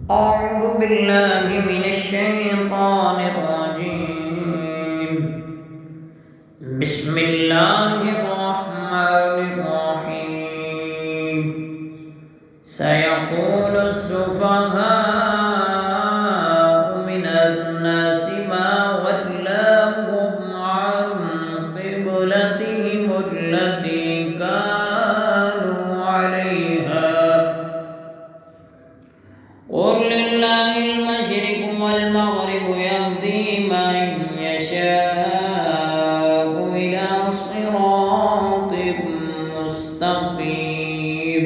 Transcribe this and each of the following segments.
أعوذ بالله من الشيطان الرجيم. بسم الله الرحمن الرحيم. سيقول السفهاء من الناس ما ولاهم عن قبلتهم التي كانوا عليها قل لله المشرق والمغرب يهدي من يشاء إلى صراط مستقيم.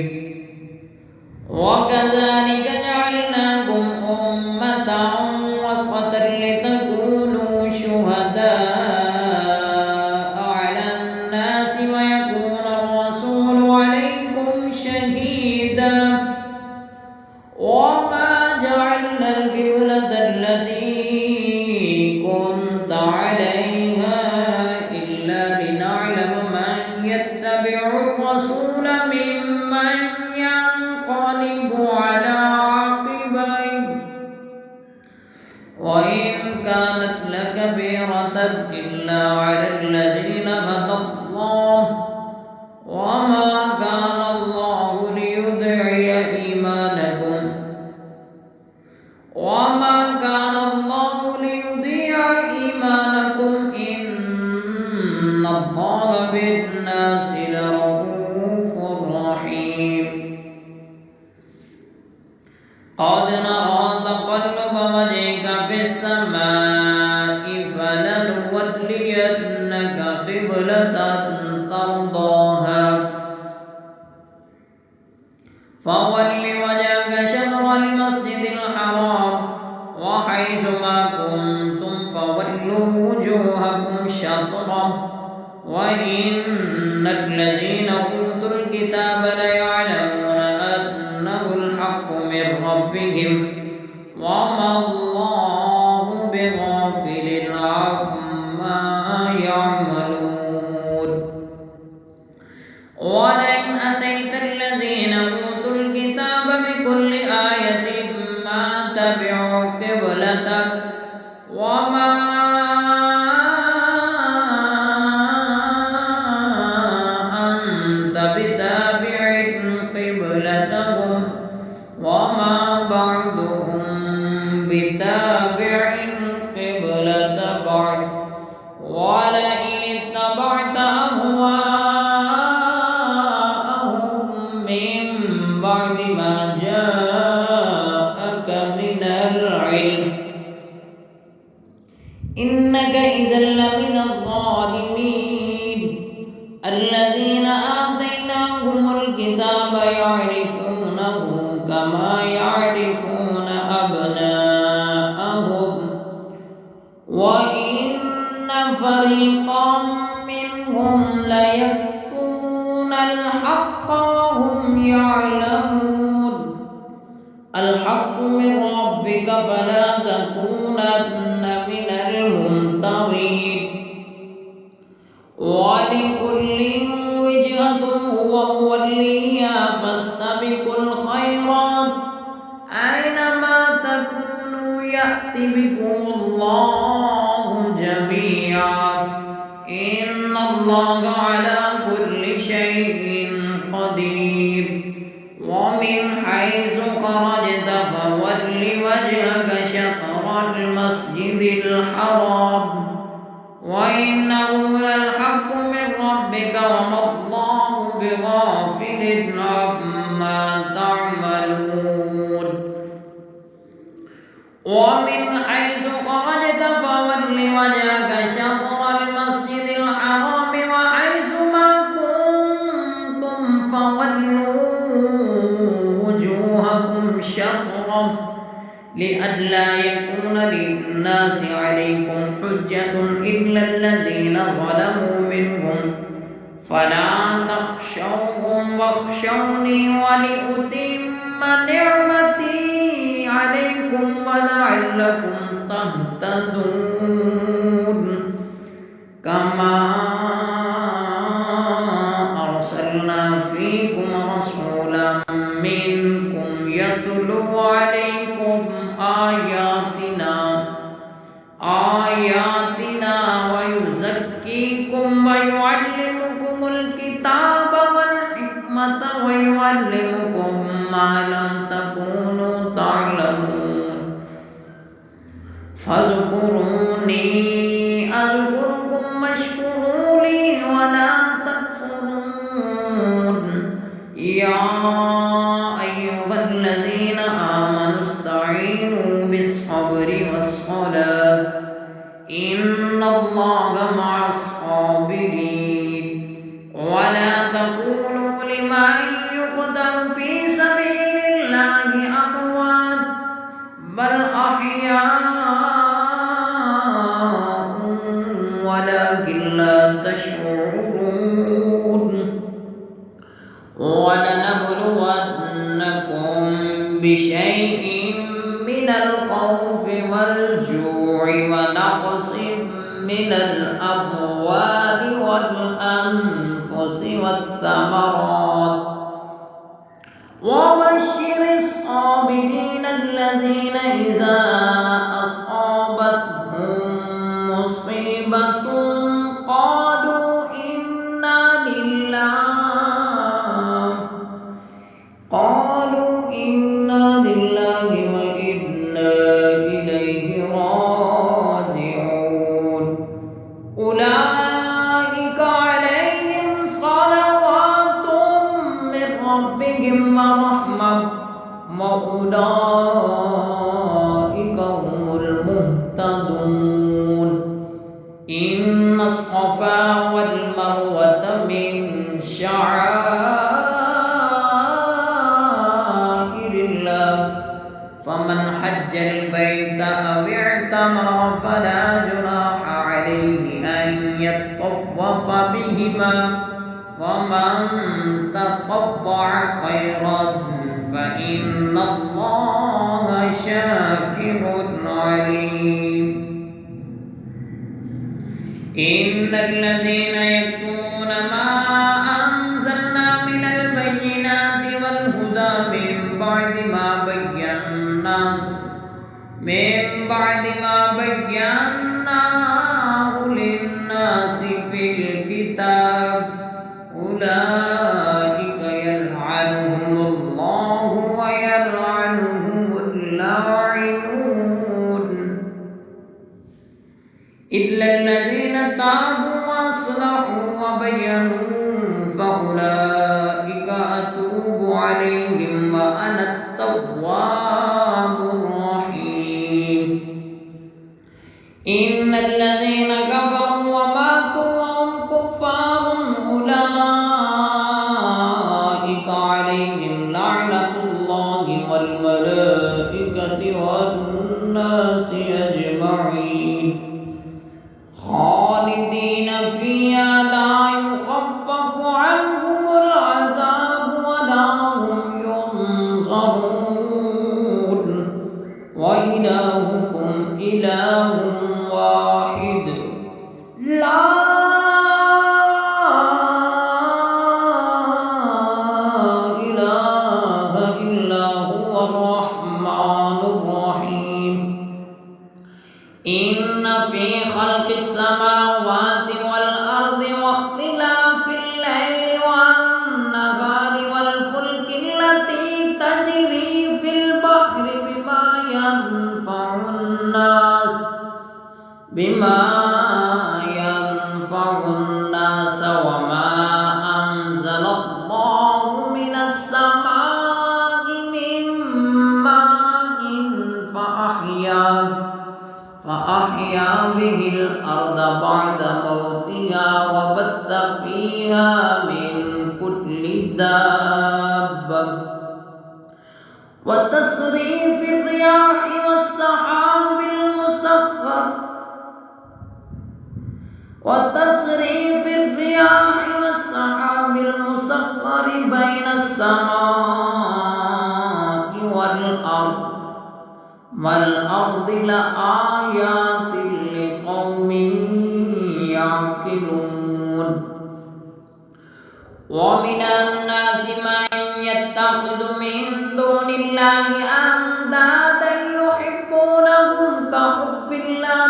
وكذلك جعلناكم أمة وسطا لتكونوا شهداء على الناس ويكون الرسول عليكم شهيدا. وما جعلنا القبلة التي كنت عليها إلا لنعلم من يتبع الرسول ممن ينقلب على عقبيه وإن كانت لكبيرة إلا على الذين هدى الله وما كان الله ليضيع إيمانكم إن الله بالناس لرؤوف رحيم. قد نرى تقلب وجهك في السماء فلنولينك قبلة ترضاها فول وجهك شطر المسجد الحرام وحيث ما كنتم فولوا وجوهكم شطره وإن الذين أوتوا الكتاب ليعلمون أنه الحق من ربهم وما الله بغافل عما يعملون. ولئن أتيت الذين أوتوا الكتاب بكل آية ما تبعوا قبلتك وما أنت بتابع قبلتهم وما بعضهم بتابع قبلة بعض. ولئن اتبعت أهواءهم من بعد ما جاءك من العلم إنك إذا لمن الظالمين. الذين آتيناهم الكتاب يعرفونه كما يعرفون أبناءهم وإن فريقا منهم ليكتمون الحق وهم يعلمون. الحق من ربك فلا تكونن من الممترين. ولكل وجهة هو موليها فاستبقوا الخيرات أينما تكونوا يأت بكم الله جميعا إن الله على كل شيء قدير. ومن حيث خرجت فول وجهك شطر المسجد الحرام وإنه للحق من ربك وما الله بغافل عما تعملون. ومن حيث خرجت فول وجهك شطر المسجد الحرام وحيث ما كنتم فولوا وجوهكم شطره لئلا يكون للناس عليكم حجة إلا الذين ظلموا منهم فلا تخشوهم واخشوني ولأتم نعمتي عليكم ولعلكم تهتدون. كما أرسلنا فيكم رسولا منكم يتلو عليكم ما لم تكونوا تعلمون فاذكروني أذكركم واشكروا لي ولا تكفرون يا أيها الذين آمنوا استعينوا بالصبر والصلاة إن الله مع الصابرين ولا تقولوا لمن يقتل في سبيل الله أموات بل أحياء ولكن لا تشعرون ولنبلونكم بشيء من الخوف والجوع ونقص من الأموال والأنفس والثمرات وبشر الصابرين الذين إذا أصابتهم مصيبة قالوا إنا لله وإنا إليه راجعون أولئك عليهم صلوات من ربهم ورحمة وأولئك هم المهتدون إن الصفا والمروة من شعائر الله فمن حج البيت أو اعتمر فلا جناح عليه أن يطوف بهما ومن تطوع خيرا فإن الله شاكر عليم إن الذين يكتمون ما أنزلنا من البينات والهدى من بعد ما بيناه للناس في الكتاب أولئك يلعنهم الله ويلعنهم اللاعنون إلا الذين تابوا وأصلحوا وبينوا فأولئك أتوب عليهم وأنا التواب الرحيم إن الذين كفروا وماتوا وهم كفار أولئك عليهم لعنة الله والملائكة والناس أجمعين خالدين فيها لا يخفف عنهم العذاب ولا هم ينظرون وإلهكم إله واحد لا إله إلا هو الرحمن الرحيم إن في خلق السماوات والأرض واختلاف الليل والنهار والفلك التي تجري في البحر بما ينفع الناس وما أنزل الله من السماء من ماء فأحيا به الأرض بعد موتها وبث فيها من كل دابة وتصريف الرياح والسحاب المسخر بين السماء والأرض لآيات لقوم يعقلون ومن الناس من يتخذ من دون الله أندادا يحبونهم كحب الله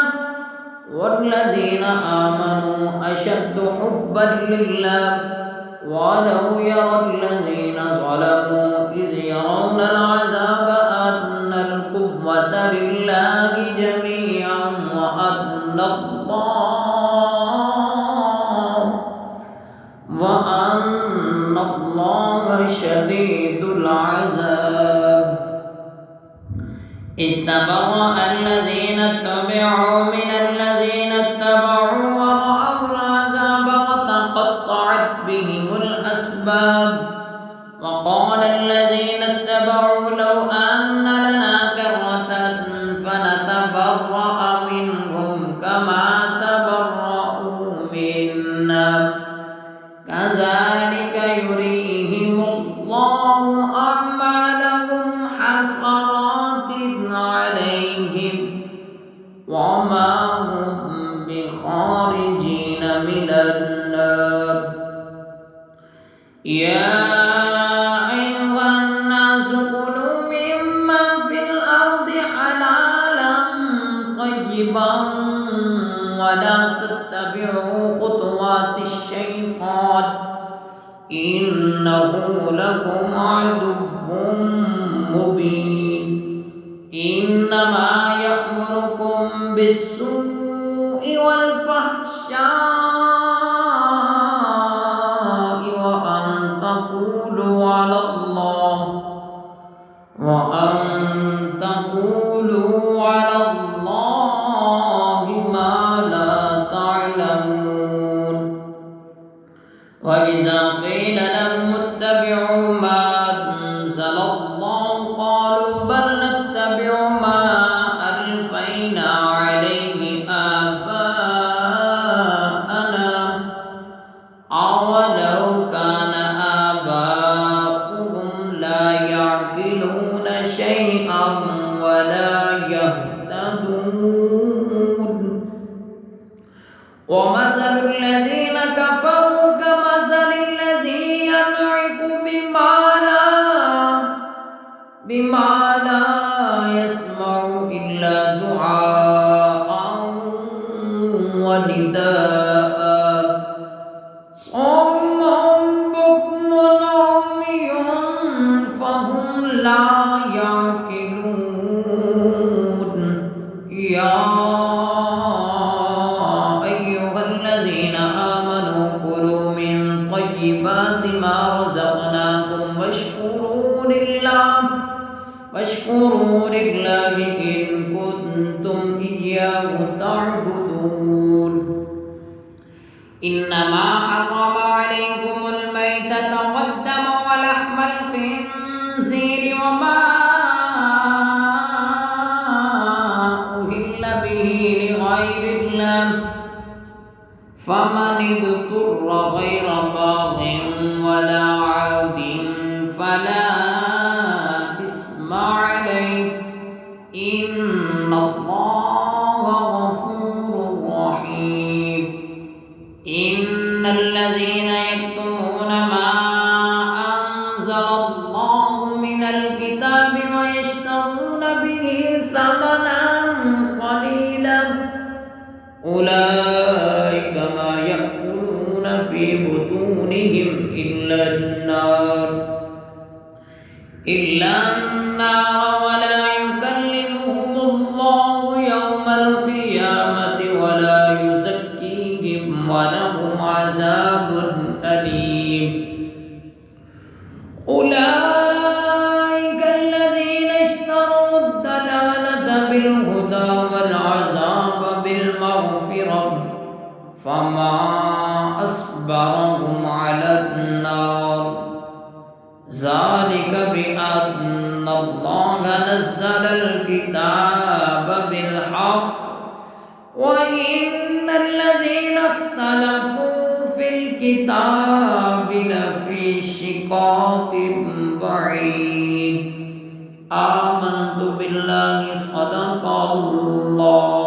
والذين آمنوا أشد حبا لله ولو يرى الذين ظلموا إذ يرون استبرأ الذين اتبعوا من الذين اتبعوا ورأوا العذاب وتقطعت بهم الأسباب وقال الذين اتبعوا لو أن لنا كرة فنتبرأ منهم كما تبرأوا منا كذلك يريهم الله أعمالهم حسرات عليهم وما هم بخارجين من النار يا أيها الناس كلوا مما في الأرض حلالا طيبا ولا تتبعوا خطوات الشيطان إنه لكم عدو مبين إنما يأمركم بالسوء والفحشاء وأن تقولوا على الله ما لا تعلمون وإذا قيل لهم اتبعوا ما أنزل الله قالوا بل نتبع ما ألفينا عليه آباءنا أولو كان آباؤهم لا يعقلون شيئا ولا يهتدون ومثل الذين كفروا كمثل الذي ينعق بما لا يسمع إلا دعاء ونداء صم بكم عمي فهم لا يعقلون يا أيها الذين آمنوا كلوا من طيبات ما رزقناكم واشكروا لله إن كنتم إياه تعبدون إنما حرم عليكم الميتة والدم ولحم الخنزير وما أهل به لغير الله فمن اضطر غير باغ ولا عاد فلا إثم عليه إن الله غفور رحيم إن الذين يكتمون ما أنزل الله من الكتاب ويشترون به ثمنا قليلا أولئك ما يأكلون في بطونهم إلا النار ولا يكلمهم الله يوم القيامة ولا يزكيهم ولهم عذاب أليم أولئك الذين اشتروا الضلالة بالهدى والعذاب بالمغفرة فما أصبرهم على النار ذلك بأن الله نزل الكتاب بالحق وإن الذين اختلفوا في الكتاب لفي شقاق بعيد آمنت بالله صدق الله